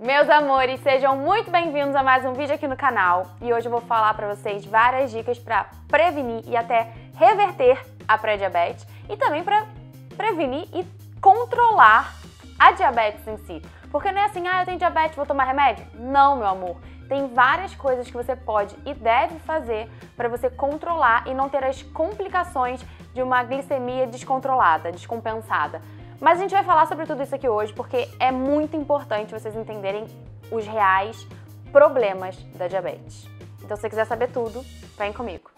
Meus amores, sejam muito bem-vindos a mais um vídeo aqui no canal. E hoje eu vou falar pra vocês várias dicas pra prevenir e até reverter a pré-diabetes e também pra prevenir e controlar a diabetes em si. Porque não é assim, eu tenho diabetes, vou tomar remédio? Não, meu amor. Tem várias coisas que você pode e deve fazer para você controlar e não ter as complicações de uma glicemia descontrolada, descompensada. Mas a gente vai falar sobre tudo isso aqui hoje porque é muito importante vocês entenderem os reais problemas da diabetes. Então, se você quiser saber tudo, vem comigo.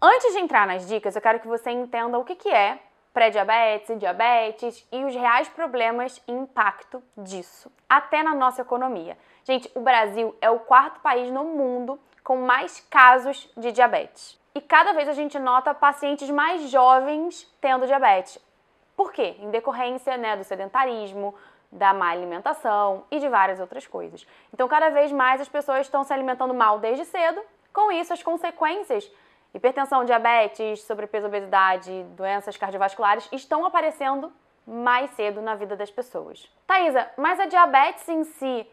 Antes de entrar nas dicas, eu quero que você entenda o que é pré-diabetes, diabetes e os reais problemas e impacto disso, até na nossa economia. Gente, o Brasil é o quarto país no mundo com mais casos de diabetes. E cada vez a gente nota pacientes mais jovens tendo diabetes. Por quê? Em decorrência, do sedentarismo, da má alimentação e de várias outras coisas. Então, cada vez mais as pessoas estão se alimentando mal desde cedo. Com isso, as consequências, hipertensão, diabetes, sobrepeso, obesidade, doenças cardiovasculares estão aparecendo mais cedo na vida das pessoas. Thaisa, mas a diabetes em si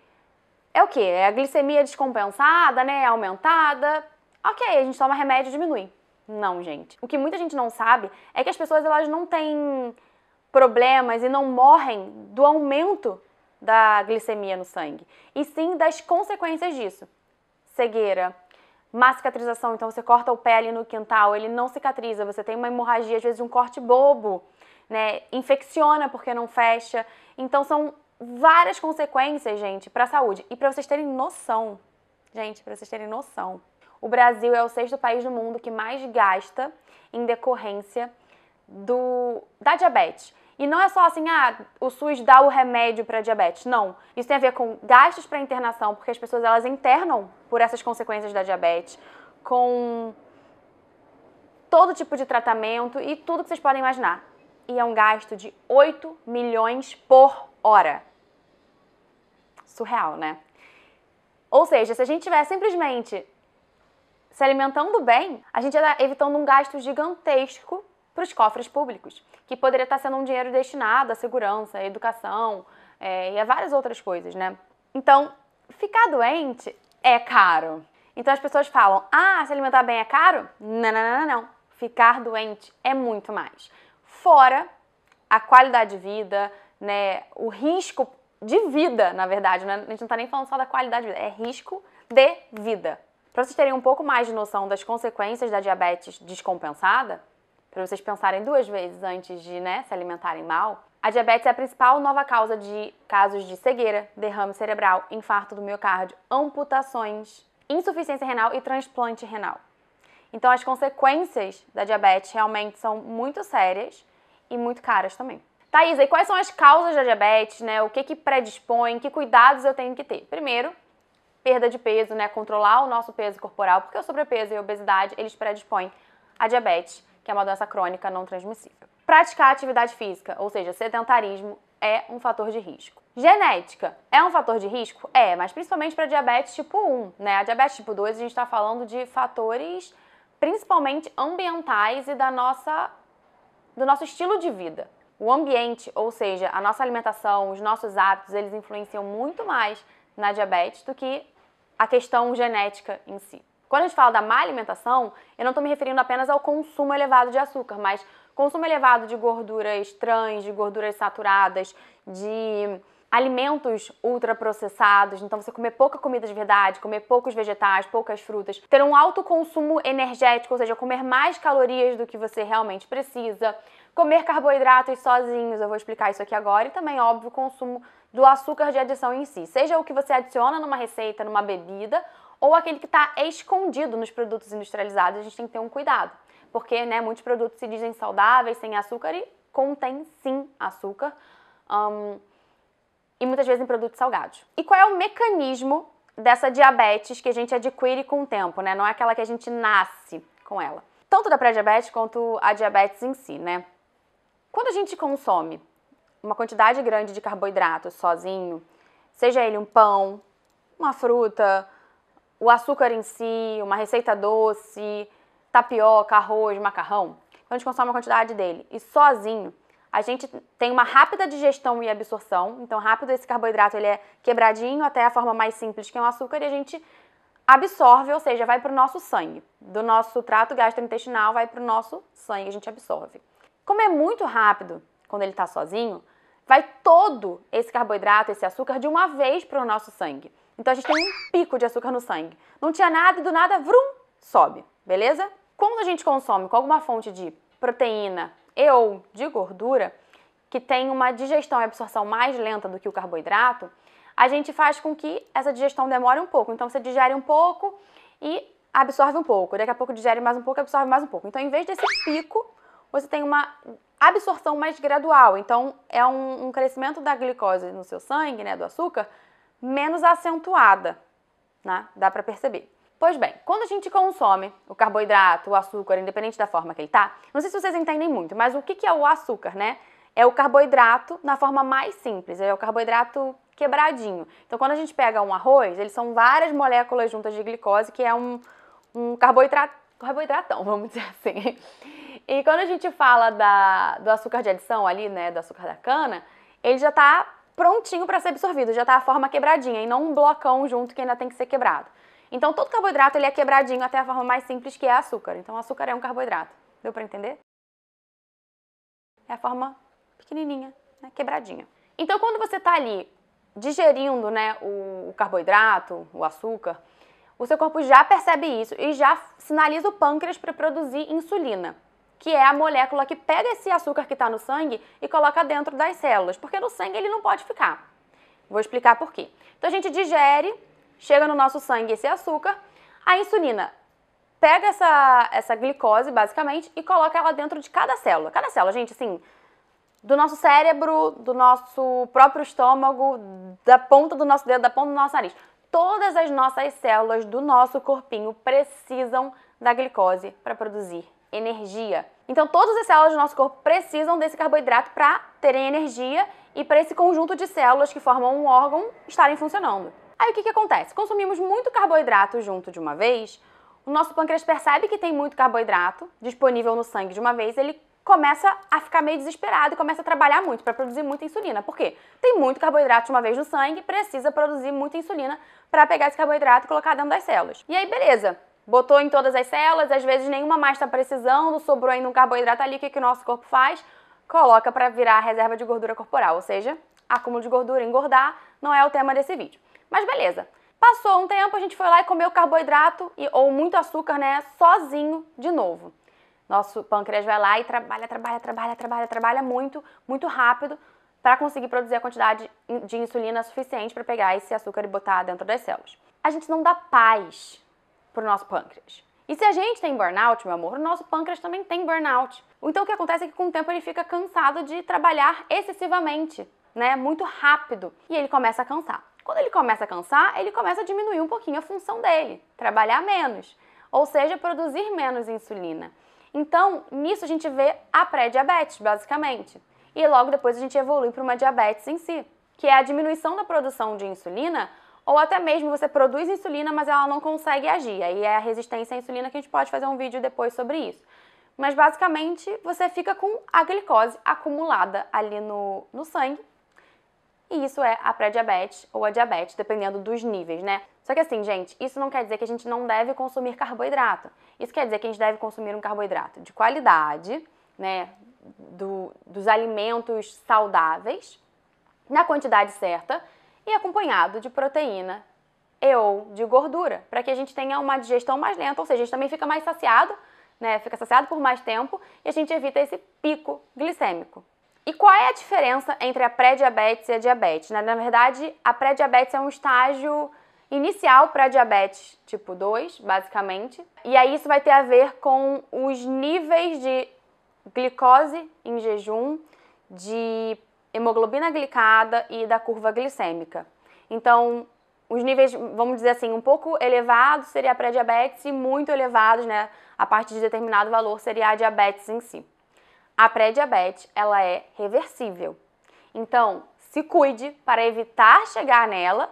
é o quê? É a glicemia descompensada, aumentada? Ok, a gente toma remédio e diminui. Não, gente. O que muita gente não sabe é que as pessoas elas não têm problemas e não morrem do aumento da glicemia no sangue, e sim das consequências disso. Cegueira, má cicatrização, então você corta o pé ali no quintal, ele não cicatriza, você tem uma hemorragia, às vezes um corte bobo, infecciona porque não fecha. Então são várias consequências, gente, para a saúde. E para vocês terem noção, o Brasil é o 6º país do mundo que mais gasta em decorrência da diabetes. E não é só assim, o SUS dá o remédio para diabetes. Não. Isso tem a ver com gastos para internação, porque as pessoas elas internam por essas consequências da diabetes, com todo tipo de tratamento e tudo que vocês podem imaginar. E é um gasto de 8 milhões por hora. Surreal, né? Ou seja, se a gente estiver simplesmente se alimentando bem, a gente está evitando um gasto gigantesco para os cofres públicos, que poderia estar sendo um dinheiro destinado à segurança, à educação e a várias outras coisas, né? Então, ficar doente é caro. Então as pessoas falam, se alimentar bem é caro? Não. Ficar doente é muito mais. Fora a qualidade de vida, o risco de vida, na verdade, né? A gente não está nem falando só da qualidade de vida, é risco de vida. Para vocês terem um pouco mais de noção das consequências da diabetes descompensada, para vocês pensarem 2 vezes antes de se alimentarem mal, a diabetes é a principal nova causa de casos de cegueira, derrame cerebral, infarto do miocárdio, amputações, insuficiência renal e transplante renal. Então as consequências da diabetes realmente são muito sérias e muito caras também. Thaisa, e quais são as causas da diabetes, O que predispõe, que cuidados eu tenho que ter? Primeiro, perda de peso, controlar o nosso peso corporal, porque o sobrepeso e a obesidade, eles predispõem a diabetes, que é uma doença crônica não transmissível. Praticar atividade física, ou seja, sedentarismo, é um fator de risco. Genética é um fator de risco? É, mas principalmente para diabetes tipo 1, A diabetes tipo 2, a gente está falando de fatores principalmente ambientais e do nosso estilo de vida. O ambiente, ou seja, a nossa alimentação, os nossos hábitos, eles influenciam muito mais na diabetes do que a questão genética em si. Quando a gente fala da má alimentação, eu não estou me referindo apenas ao consumo elevado de açúcar, mas consumo elevado de gorduras trans, de gorduras saturadas, de alimentos ultraprocessados. Então, você comer pouca comida de verdade, comer poucos vegetais, poucas frutas, ter um alto consumo energético, ou seja, comer mais calorias do que você realmente precisa, comer carboidratos sozinhos, eu vou explicar isso aqui agora, e também, óbvio, o consumo do açúcar de adição em si, seja o que você adiciona numa receita, numa bebida, ou aquele que está escondido nos produtos industrializados. A gente tem que ter um cuidado, porque muitos produtos se dizem saudáveis, sem açúcar, e contém sim açúcar, e muitas vezes em produtos salgados. E qual é o mecanismo dessa diabetes que a gente adquire com o tempo, Não é aquela que a gente nasce com ela. Tanto da pré-diabetes quanto a diabetes em si, Quando a gente consome uma quantidade grande de carboidratos sozinho, seja ele um pão, uma fruta, o açúcar em si, uma receita doce, tapioca, arroz, macarrão, quando a gente consome uma quantidade dele e sozinho, a gente tem uma rápida digestão e absorção. Então, rápido esse carboidrato ele é quebradinho até a forma mais simples, que é o açúcar, e a gente absorve, ou seja, vai para o nosso sangue. Do nosso trato gastrointestinal vai para o nosso sangue, a gente absorve. Como é muito rápido, quando ele está sozinho, vai todo esse carboidrato, esse açúcar, de uma vez para o nosso sangue. Então, a gente tem um pico de açúcar no sangue. Não tinha nada e do nada, vrum, sobe, beleza? Quando a gente consome com alguma fonte de proteína e ou de gordura, que tem uma digestão e absorção mais lenta do que o carboidrato, a gente faz com que essa digestão demore um pouco. Então, você digere um pouco e absorve um pouco. Daqui a pouco digere mais um pouco e absorve mais um pouco. Então, em vez desse pico, você tem uma absorção mais gradual. Então, é um crescimento da glicose no seu sangue, né, do açúcar, menos acentuada, né? Dá pra perceber. Pois bem, quando a gente consome o carboidrato, o açúcar, independente da forma que ele tá, não sei se vocês entendem muito, mas o que é o açúcar, né? É o carboidrato na forma mais simples, é o carboidrato quebradinho. Então, quando a gente pega um arroz, eles são várias moléculas juntas de glicose, que é um carboidratão, vamos dizer assim. E quando a gente fala do açúcar de adição ali, né, do açúcar da cana, ele já tá prontinho para ser absorvido, já tá a forma quebradinha, e não um blocão junto que ainda tem que ser quebrado. Então, todo carboidrato ele é quebradinho até a forma mais simples, que é açúcar. Então, açúcar é um carboidrato. Deu para entender? É a forma pequenininha, né? Quebradinha. Então, quando você está ali digerindo, né, o carboidrato, o açúcar, o seu corpo já percebe isso e já sinaliza o pâncreas para produzir insulina, que é a molécula que pega esse açúcar que está no sangue e coloca dentro das células, porque no sangue ele não pode ficar. Vou explicar por quê. Então, a gente digere, chega no nosso sangue esse açúcar, a insulina pega essa glicose, basicamente, e coloca ela dentro de cada célula. Cada célula, gente, assim, do nosso cérebro, do nosso próprio estômago, da ponta do nosso dedo, da ponta do nosso nariz. Todas as nossas células do nosso corpinho precisam da glicose para produzir energia. Então, todas as células do nosso corpo precisam desse carboidrato para terem energia e para esse conjunto de células que formam um órgão estarem funcionando. Aí, o que acontece? Consumimos muito carboidrato junto de uma vez, o nosso pâncreas percebe que tem muito carboidrato disponível no sangue de uma vez, ele começa a ficar meio desesperado e começa a trabalhar muito para produzir muita insulina. Por quê? Tem muito carboidrato de uma vez no sangue, precisa produzir muita insulina para pegar esse carboidrato e colocar dentro das células. E aí, beleza. Botou em todas as células, às vezes nenhuma mais está precisando, sobrou ainda um carboidrato ali, o que o nosso corpo faz? Coloca para virar reserva de gordura corporal, ou seja, acúmulo de gordura, engordar, não é o tema desse vídeo. Mas beleza. Passou um tempo, a gente foi lá e comeu carboidrato ou muito açúcar, né, sozinho de novo. Nosso pâncreas vai lá e trabalha muito, muito rápido para conseguir produzir a quantidade de insulina suficiente para pegar esse açúcar e botar dentro das células. A gente não dá paz pro nosso pâncreas. E se a gente tem burnout, meu amor, o nosso pâncreas também tem burnout. Então o que acontece é que com o tempo ele fica cansado de trabalhar excessivamente, né, muito rápido, e ele começa a cansar. Quando ele começa a cansar, ele começa a diminuir um pouquinho a função dele, trabalhar menos, ou seja, produzir menos insulina. Então, nisso a gente vê a pré-diabetes, basicamente. E logo depois a gente evolui para uma diabetes em si, que é a diminuição da produção de insulina, ou até mesmo você produz insulina, mas ela não consegue agir. Aí é a resistência à insulina, que a gente pode fazer um vídeo depois sobre isso. Mas basicamente você fica com a glicose acumulada ali no sangue. E isso é a pré-diabetes ou a diabetes, dependendo dos níveis, né? Só que assim, gente, isso não quer dizer que a gente não deve consumir carboidrato. Isso quer dizer que a gente deve consumir um carboidrato de qualidade, né? Dos alimentos saudáveis, na quantidade certa e acompanhado de proteína e ou de gordura, para que a gente tenha uma digestão mais lenta, ou seja, a gente também fica mais saciado, né? Fica saciado por mais tempo e a gente evita esse pico glicêmico. E qual é a diferença entre a pré-diabetes e a diabetes? Na verdade, a pré-diabetes é um estágio inicial para diabetes tipo 2, basicamente. E aí isso vai ter a ver com os níveis de glicose em jejum, de hemoglobina glicada e da curva glicêmica. Então, os níveis, vamos dizer assim, um pouco elevados seria a pré-diabetes e muito elevados, né, a partir de determinado valor seria a diabetes em si. A pré-diabetes, ela é reversível. Então, se cuide para evitar chegar nela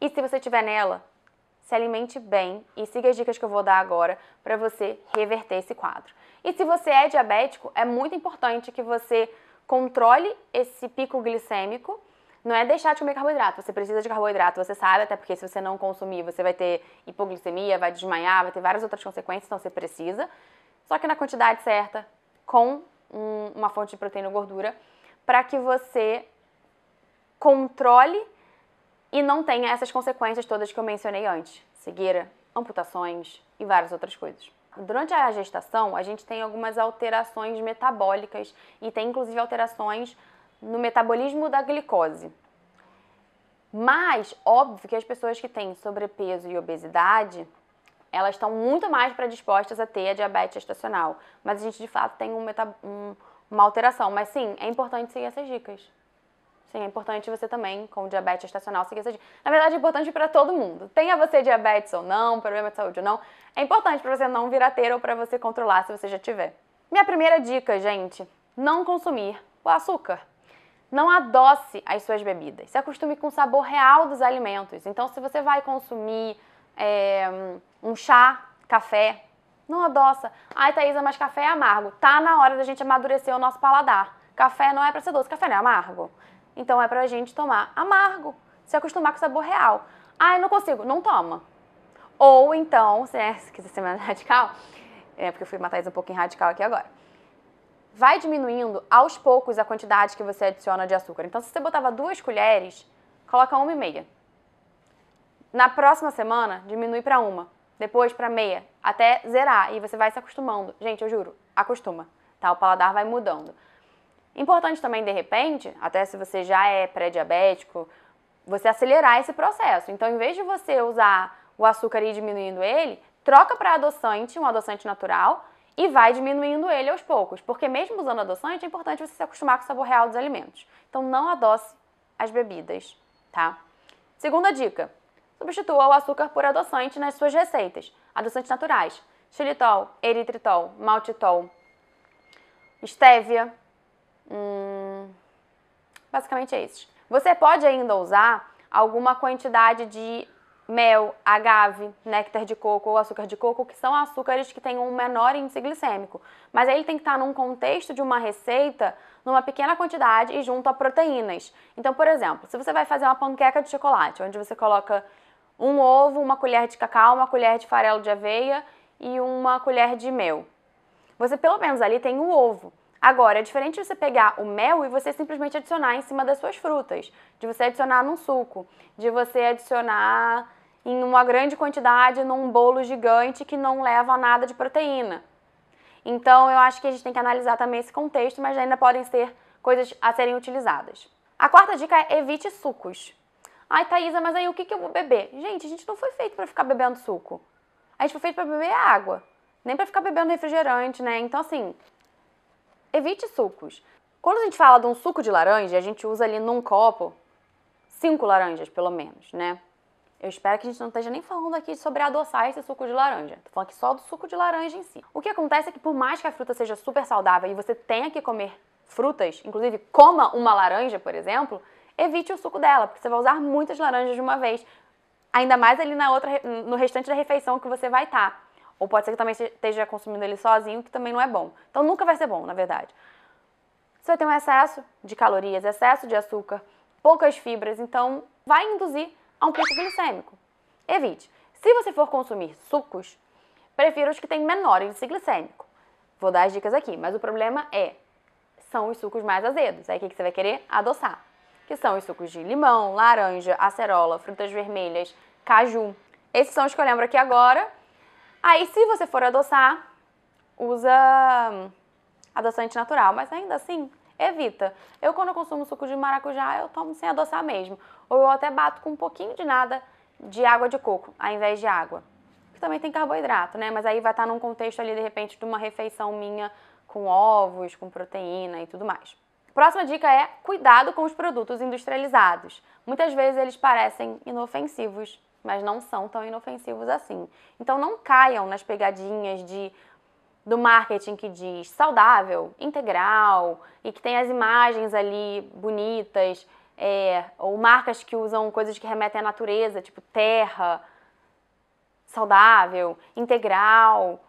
e se você estiver nela, se alimente bem e siga as dicas que eu vou dar agora para você reverter esse quadro. E se você é diabético, é muito importante que você controle esse pico glicêmico. Não é deixar de comer carboidrato, você precisa de carboidrato, você sabe, até porque se você não consumir, você vai ter hipoglicemia, vai desmaiar, vai ter várias outras consequências, então você precisa. Só que na quantidade certa, com uma fonte de proteína e gordura, para que você controle e não tenha essas consequências todas que eu mencionei antes. Cegueira, amputações e várias outras coisas. Durante a gestação, a gente tem algumas alterações metabólicas e tem inclusive alterações no metabolismo da glicose. Mas, óbvio que as pessoas que têm sobrepeso e obesidade, elas estão muito mais predispostas a ter a diabetes gestacional. Mas a gente, de fato, tem uma alteração. Mas, sim, é importante seguir essas dicas. Sim, é importante você também, com diabetes gestacional, seguir essas dicas. Na verdade, é importante para todo mundo. Tenha você diabetes ou não, problema de saúde ou não, é importante para você não vir a ter ou para você controlar se você já tiver. Minha primeira dica, gente, não consumir o açúcar. Não adoce as suas bebidas. Se acostume com o sabor real dos alimentos. Então, se você vai consumir um chá, café, não adoça. Ai, Thaisa, mas café é amargo. Tá na hora da gente amadurecer o nosso paladar. Café não é pra ser doce, café não é amargo. Então, é pra gente tomar amargo. Se acostumar com o sabor real. Ai, não consigo. Não toma. Ou então, se quiser ser mais radical, porque eu fui uma Thaisa um pouquinho radical aqui agora. Vai diminuindo aos poucos a quantidade que você adiciona de açúcar. Então, se você botava 2 colheres, coloca 1,5. Na próxima semana, diminui para 1, depois para meia, até zerar. E você vai se acostumando. Gente, eu juro, acostuma, tá? O paladar vai mudando. Importante também, de repente, até se você já é pré-diabético, você acelerar esse processo. Então, em vez de você usar o açúcar e ir diminuindo ele, troca para adoçante, um adoçante natural, e vai diminuindo ele aos poucos. Porque mesmo usando adoçante, é importante você se acostumar com o sabor real dos alimentos. Então, não adoce as bebidas, tá? Segunda dica, substitua o açúcar por adoçante nas suas receitas. Adoçantes naturais, xilitol, eritritol, maltitol, estévia, basicamente é esses. Você pode ainda usar alguma quantidade de mel, agave, néctar de coco ou açúcar de coco, que são açúcares que têm um menor índice glicêmico. Mas aí ele tem que estar num contexto de uma receita, numa pequena quantidade e junto a proteínas. Então, por exemplo, se você vai fazer uma panqueca de chocolate, onde você coloca um ovo, uma colher de cacau, uma colher de farelo de aveia e uma colher de mel. Você pelo menos ali tem o ovo. Agora, é diferente de você pegar o mel e você simplesmente adicionar em cima das suas frutas, de você adicionar num suco, de você adicionar em uma grande quantidade num bolo gigante que não leva a nada de proteína. Então, eu acho que a gente tem que analisar também esse contexto, mas ainda podem ser coisas a serem utilizadas. A quarta dica é evite sucos. Ai, Thaisa, mas aí o que eu vou beber? Gente, a gente não foi feito para ficar bebendo suco. A gente foi feito para beber água, nem para ficar bebendo refrigerante, né? Então, assim, evite sucos. Quando a gente fala de um suco de laranja, a gente usa ali num copo 5 laranjas, pelo menos, né? Eu espero que a gente não esteja nem falando aqui sobre adoçar esse suco de laranja. Tô falando aqui só do suco de laranja em si. O que acontece é que por mais que a fruta seja super saudável e você tenha que comer frutas, inclusive coma uma laranja, por exemplo, evite o suco dela, porque você vai usar muitas laranjas de uma vez. Ainda mais ali no restante da refeição que você vai estar. Ou pode ser que também esteja consumindo ele sozinho, que também não é bom. Então nunca vai ser bom, na verdade. Você vai ter um excesso de calorias, excesso de açúcar, poucas fibras, então vai induzir a um pico glicêmico. Evite. Se você for consumir sucos, prefira os que têm menor índice glicêmico. Vou dar as dicas aqui, mas o problema são os sucos mais azedos. Aí o que você vai querer? Adoçar. Que são os sucos de limão, laranja, acerola, frutas vermelhas, caju. Esses são os que eu lembro aqui agora. Aí, se você for adoçar, usa adoçante natural, mas ainda assim, evita. Quando eu consumo suco de maracujá, eu tomo sem adoçar mesmo. Ou eu até bato com um pouquinho de nada de água de coco, ao invés de água. Que também tem carboidrato, né? Mas aí vai estar num contexto ali, de repente, de uma refeição minha com ovos, com proteína e tudo mais. Próxima dica é cuidado com os produtos industrializados. Muitas vezes eles parecem inofensivos, mas não são tão inofensivos assim. Então não caiam nas pegadinhas do marketing que diz saudável, integral, e que tem as imagens ali bonitas, ou marcas que usam coisas que remetem à natureza, tipo terra. saudável, integral,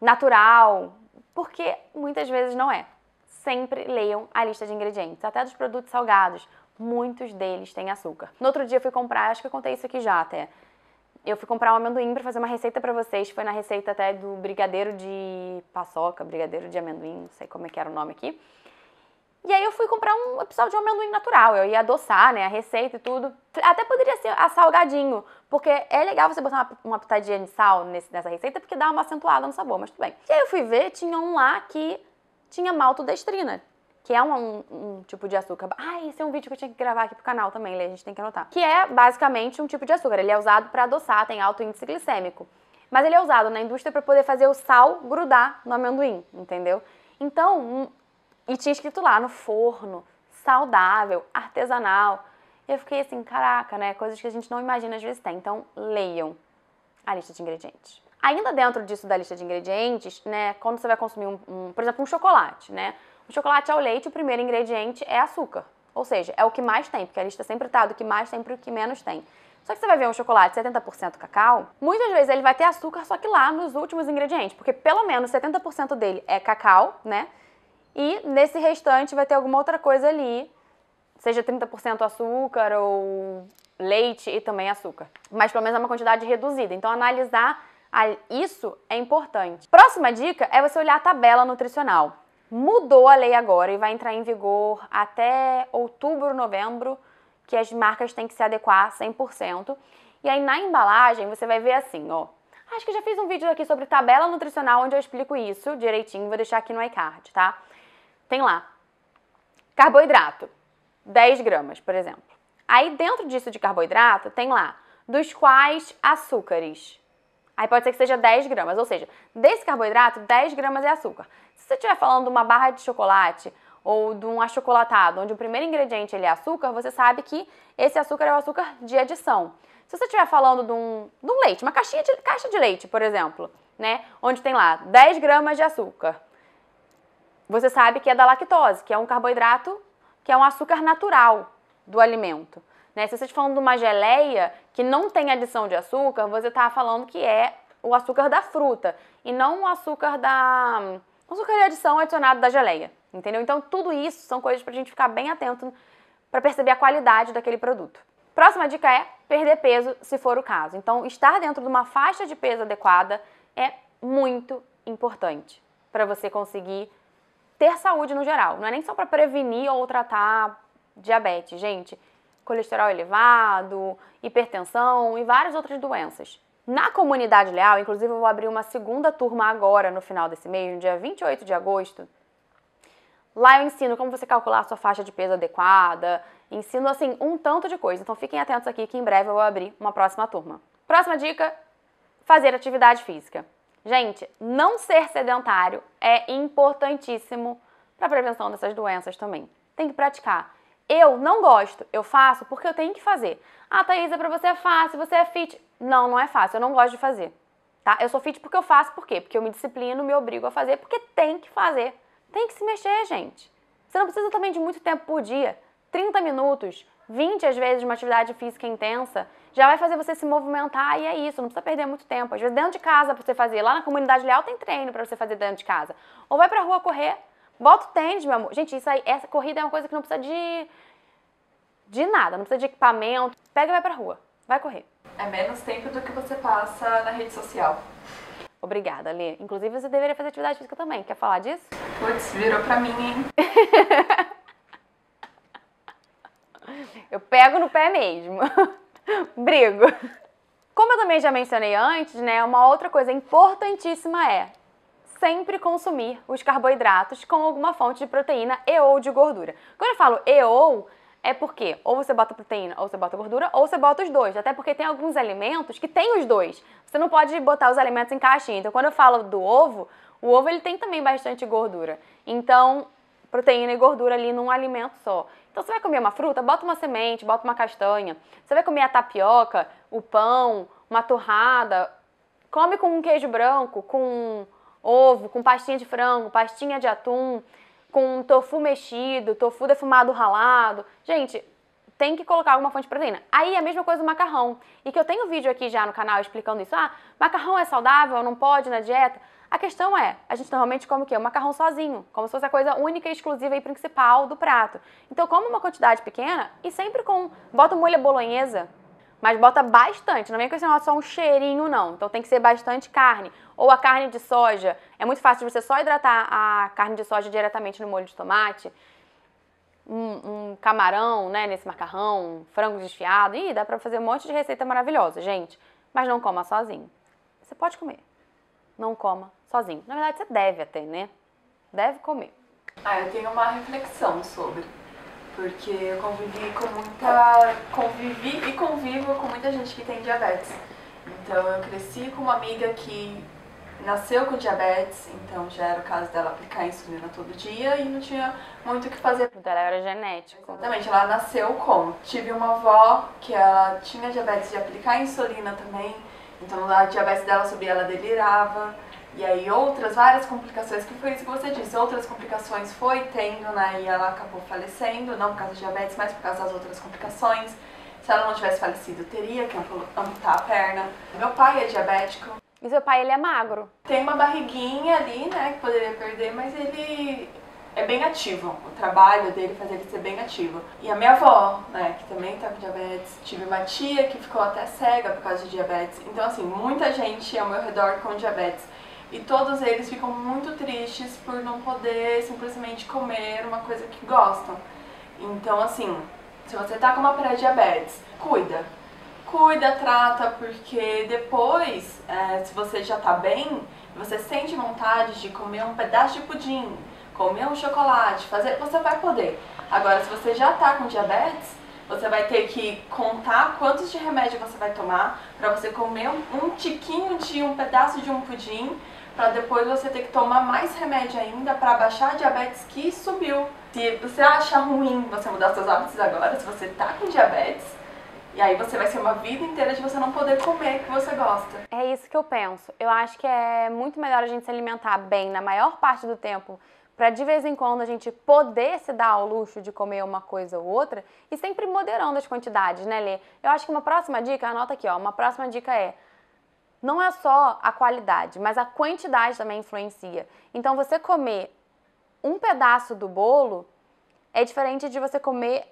natural, porque muitas vezes não é. Sempre leiam a lista de ingredientes, até dos produtos salgados, muitos deles têm açúcar. No outro dia eu fui comprar, acho que eu contei isso aqui já até, eu fui comprar um amendoim para fazer uma receita para vocês, foi na receita até do brigadeiro de paçoca, brigadeiro de amendoim, não sei como é que era o nome aqui. E aí eu fui comprar um episódio de um amendoim natural, eu ia adoçar, né, a receita e tudo. Até poderia ser a salgadinho, porque é legal você botar uma pitadinha de sal nessa receita, porque dá uma acentuada no sabor, mas tudo bem. E aí eu fui ver, tinha um lá que tinha maltodextrina, que é um tipo de açúcar. Ah, esse é um vídeo que eu tinha que gravar aqui pro canal também, a gente tem que anotar. Que é basicamente um tipo de açúcar, ele é usado para adoçar, tem alto índice glicêmico. Mas ele é usado na indústria para poder fazer o sal grudar no amendoim, entendeu? Então, e tinha escrito lá no forno, saudável, artesanal. E eu fiquei assim, caraca, né? Coisas que a gente não imagina às vezes tem. Então, leiam a lista de ingredientes. Ainda dentro disso da lista de ingredientes, né? Quando você vai consumir, por exemplo, um chocolate, né? O chocolate ao leite, o primeiro ingrediente é açúcar. Ou seja, é o que mais tem, porque a lista sempre tá do que mais tem para o que menos tem. Só que você vai ver um chocolate 70% cacau, muitas vezes ele vai ter açúcar, só que lá nos últimos ingredientes, porque pelo menos 70% dele é cacau, né? E nesse restante vai ter alguma outra coisa ali, seja 30% açúcar ou leite e também açúcar. Mas pelo menos é uma quantidade reduzida. Então analisar isso é importante. Próxima dica é você olhar a tabela nutricional. Mudou a lei agora e vai entrar em vigor até outubro, novembro, que as marcas têm que se adequar 100%. E aí na embalagem você vai ver assim, ó. Acho que já fiz um vídeo aqui sobre tabela nutricional onde eu explico isso direitinho, vou deixar aqui no iCard, tá? Tem lá, carboidrato, 10 gramas, por exemplo. Aí dentro disso de carboidrato tem lá, dos quais açúcares. Aí pode ser que seja 10 gramas, ou seja, desse carboidrato, 10 gramas é açúcar. Se você estiver falando de uma barra de chocolate ou de um achocolatado, onde o primeiro ingrediente ele é açúcar, você sabe que esse açúcar é o açúcar de adição. Se você estiver falando de um leite, uma caixa de leite, por exemplo, né, onde tem lá 10 gramas de açúcar, você sabe que é da lactose, que é um carboidrato, que é um açúcar natural do alimento. Né? Se você está falando de uma geleia que não tem adição de açúcar, você está falando que é o açúcar da fruta e não o açúcar de adição adicionado da geleia, entendeu? Então tudo isso são coisas para a gente ficar bem atento para perceber a qualidade daquele produto. Próxima dica é perder peso, se for o caso. Então estar dentro de uma faixa de peso adequada é muito importante para você conseguir ter saúde no geral. Não é nem só para prevenir ou tratar diabetes, gente. Colesterol elevado, hipertensão e várias outras doenças. Na comunidade leal, inclusive eu vou abrir uma segunda turma agora no final desse mês, no dia 28 de agosto. Lá eu ensino como você calcular a sua faixa de peso adequada, ensino assim um tanto de coisa. Então fiquem atentos aqui que em breve eu vou abrir uma próxima turma. Próxima dica, fazer atividade física. Gente, não ser sedentário é importantíssimo para a prevenção dessas doenças também. Tem que praticar. Eu não gosto, eu faço porque eu tenho que fazer. Ah, Thaisa, pra você é fácil, você é fit. Não, não é fácil, eu não gosto de fazer, tá? Eu sou fit porque eu faço, por quê? Porque eu me disciplino, me obrigo a fazer, porque tem que fazer. Tem que se mexer, gente. Você não precisa também de muito tempo por dia. 30 minutos, 20 às vezes de uma atividade física intensa, já vai fazer você se movimentar e é isso, não precisa perder muito tempo. Às vezes dentro de casa pra você fazer, lá na comunidade leal tem treino pra você fazer dentro de casa. Ou vai pra rua correr. Bota o tênis, meu amor. Gente, isso aí, essa corrida é uma coisa que não precisa de nada, não precisa de equipamento. Pega e vai pra rua. Vai correr. É menos tempo do que você passa na rede social. Obrigada, Lê. Inclusive, você deveria fazer atividade física também. Quer falar disso? Putz, virou pra mim, hein? Eu pego no pé mesmo. Brigo. Como eu também já mencionei antes, né, uma outra coisa importantíssima é sempre consumir os carboidratos com alguma fonte de proteína e ou de gordura. Quando eu falo e ou, é porque ou você bota proteína ou você bota gordura, ou você bota os dois. Até porque tem alguns alimentos que tem os dois. Você não pode botar os alimentos em caixinha. Então, quando eu falo do ovo, o ovo ele tem também bastante gordura. Então, proteína e gordura ali num alimento só. Então, você vai comer uma fruta, bota uma semente, bota uma castanha. Você vai comer a tapioca, o pão, uma torrada. Come com um queijo branco, com ovo, com pastinha de frango, pastinha de atum, com tofu mexido, tofu defumado ralado. Gente, tem que colocar alguma fonte de proteína. Aí a mesma coisa do macarrão. E que eu tenho vídeo aqui já no canal explicando isso. Ah, macarrão é saudável, não pode na dieta. A questão é, a gente normalmente come o quê? O macarrão sozinho, como se fosse a coisa única e exclusiva e principal do prato. Então come uma quantidade pequena e sempre bota um molho à bolonhesa, mas bota bastante, não vem com esse negócio só um cheirinho não. Então tem que ser bastante carne. Ou a carne de soja, é muito fácil de você só hidratar a carne de soja diretamente no molho de tomate. Um camarão, né, nesse macarrão, frango desfiado. Ih, dá pra fazer um monte de receita maravilhosa, gente. Mas não coma sozinho. Você pode comer. Não coma sozinho. Na verdade, você deve até, né? Deve comer. Eu tenho uma reflexão sobre. Porque eu convivi e convivo com muita gente que tem diabetes. Então eu cresci com uma amiga que nasceu com diabetes, então já era o caso dela aplicar insulina todo dia e não tinha muito o que fazer. Então ela era genético. Exatamente, ela nasceu com. Tive uma avó que ela tinha diabetes de aplicar insulina também, então a diabetes dela subia, ela delirava. E aí várias complicações, que foi isso que você disse, outras complicações foi tendo, né, e ela acabou falecendo, não por causa de diabetes, mas por causa das outras complicações. Se ela não tivesse falecido, teria que amputar a perna. Meu pai é diabético. E seu pai, ele é magro? Tem uma barriguinha ali, né, que poderia perder, mas ele é bem ativo. O trabalho dele faz ele ser bem ativo. E a minha avó, né, que também tá com diabetes. Tive uma tia que ficou até cega por causa de diabetes. Então, assim, muita gente ao meu redor com diabetes. E todos eles ficam muito tristes por não poder simplesmente comer uma coisa que gostam. Então, assim, se você tá com uma pré-diabetes, cuida, trata, porque depois, se você já tá bem, você sente vontade de comer um pedaço de pudim, comer um chocolate, você vai poder. Agora, se você já tá com diabetes, você vai ter que contar quantos de remédio você vai tomar para você comer um tiquinho de um pedaço de um pudim, para depois você ter que tomar mais remédio ainda para baixar a diabetes que subiu. Se você acha ruim você mudar seus hábitos agora, se você tá com diabetes, e aí você vai ser uma vida inteira de você não poder comer o que você gosta. É isso que eu penso. Eu acho que é muito melhor a gente se alimentar bem na maior parte do tempo, para de vez em quando a gente poder se dar ao luxo de comer uma coisa ou outra, e sempre moderando as quantidades, né, Lê? Eu acho que uma próxima dica, anota aqui, ó, uma próxima dica é: não é só a qualidade, mas a quantidade também influencia. Então, você comer um pedaço do bolo é diferente de você comer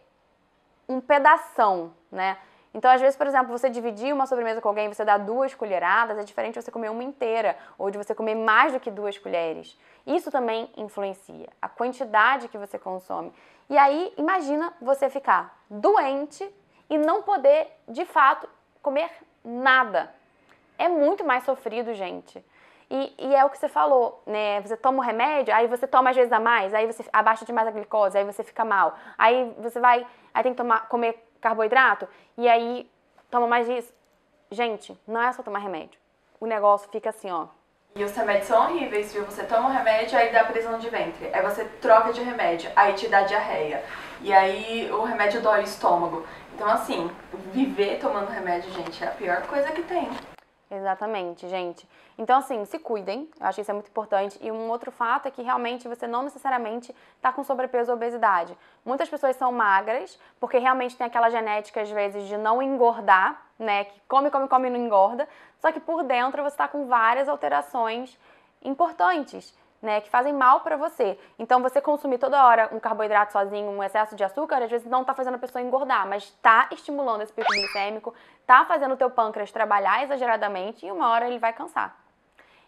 um pedação, né? Então, às vezes, por exemplo, você dividir uma sobremesa com alguém e você dá 2 colheradas, é diferente de você comer uma inteira, ou de você comer mais do que 2 colheres. Isso também influencia, a quantidade que você consome. E aí, imagina você ficar doente e não poder, de fato, comer nada. É muito mais sofrido, gente. E é o que você falou, né? Você toma o remédio, aí você toma às vezes a mais, aí você abaixa demais a glicose, aí você fica mal. Aí aí tem que comer carboidrato, e aí toma mais disso. Gente, não é só tomar remédio. O negócio fica assim, ó. E os remédios são horríveis, viu? Você toma um remédio, aí dá prisão de ventre. Aí você troca de remédio, aí te dá diarreia. E aí o remédio dói o estômago. Então, assim, viver tomando remédio, gente, é a pior coisa que tem. Exatamente, gente. Então, assim, se cuidem, eu acho que isso é muito importante. E um outro fato é que realmente você não necessariamente tá com sobrepeso ou obesidade. Muitas pessoas são magras, porque realmente tem aquela genética, às vezes, de não engordar, né? Que come e não engorda. Só que por dentro você tá com várias alterações importantes, né, que fazem mal para você. Então, você consumir toda hora um carboidrato sozinho, um excesso de açúcar, às vezes não tá fazendo a pessoa engordar, mas tá estimulando esse pico glicêmico, tá fazendo o teu pâncreas trabalhar exageradamente e uma hora ele vai cansar.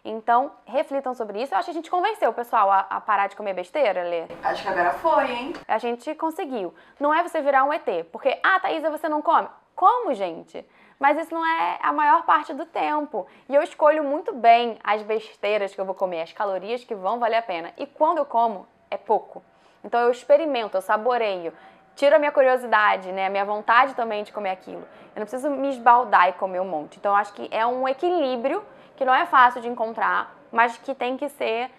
Então, reflitam sobre isso. Eu acho que a gente convenceu o pessoal a parar de comer besteira, Lê. Acho que agora foi, hein? A gente conseguiu. Não é você virar um ET, porque, Thaísa, você não come? Como, gente? Mas isso não é a maior parte do tempo. E eu escolho muito bem as besteiras que eu vou comer, as calorias que vão valer a pena. E quando eu como, é pouco. Então eu experimento, eu saboreio, tiro a minha curiosidade, né, a minha vontade também de comer aquilo. Eu não preciso me esbaldar e comer um monte. Então eu acho que é um equilíbrio que não é fácil de encontrar, mas que tem que ser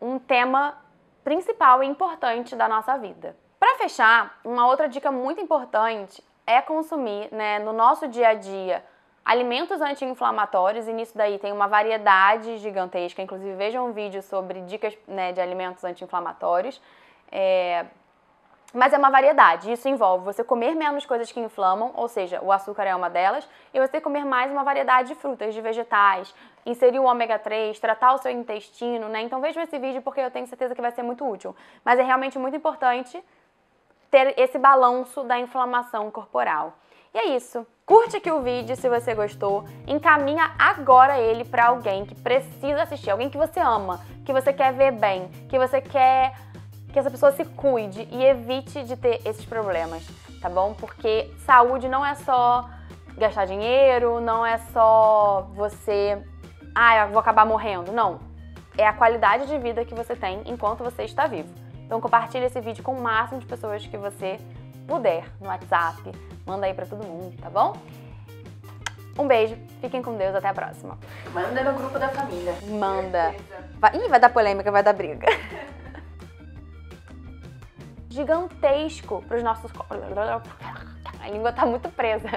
um tema principal e importante da nossa vida. Para fechar, uma outra dica muito importante é consumir, né, no nosso dia a dia, alimentos anti-inflamatórios, e nisso daí tem uma variedade gigantesca. Inclusive, vejam um vídeo sobre dicas, né, de alimentos anti-inflamatórios. Mas é uma variedade, isso envolve você comer menos coisas que inflamam, ou seja, o açúcar é uma delas, e você comer mais uma variedade de frutas, de vegetais, inserir o ômega 3, tratar o seu intestino, né? Então vejam esse vídeo porque eu tenho certeza que vai ser muito útil. Mas é realmente muito importante ter esse balanço da inflamação corporal. E é isso. Curte aqui o vídeo se você gostou, encaminha agora ele para alguém que precisa assistir, alguém que você ama, que você quer ver bem, que você quer que essa pessoa se cuide e evite de ter esses problemas, tá bom? Porque saúde não é só gastar dinheiro, não é só você, eu vou acabar morrendo, não. É a qualidade de vida que você tem enquanto você está vivo. Então compartilhe esse vídeo com o máximo de pessoas que você puder no WhatsApp, manda aí pra todo mundo, tá bom? Um beijo, fiquem com Deus, até a próxima. Manda no grupo da família. Manda. Vai dar polêmica, vai dar briga. Gigantesco pros nossos... A língua tá muito presa.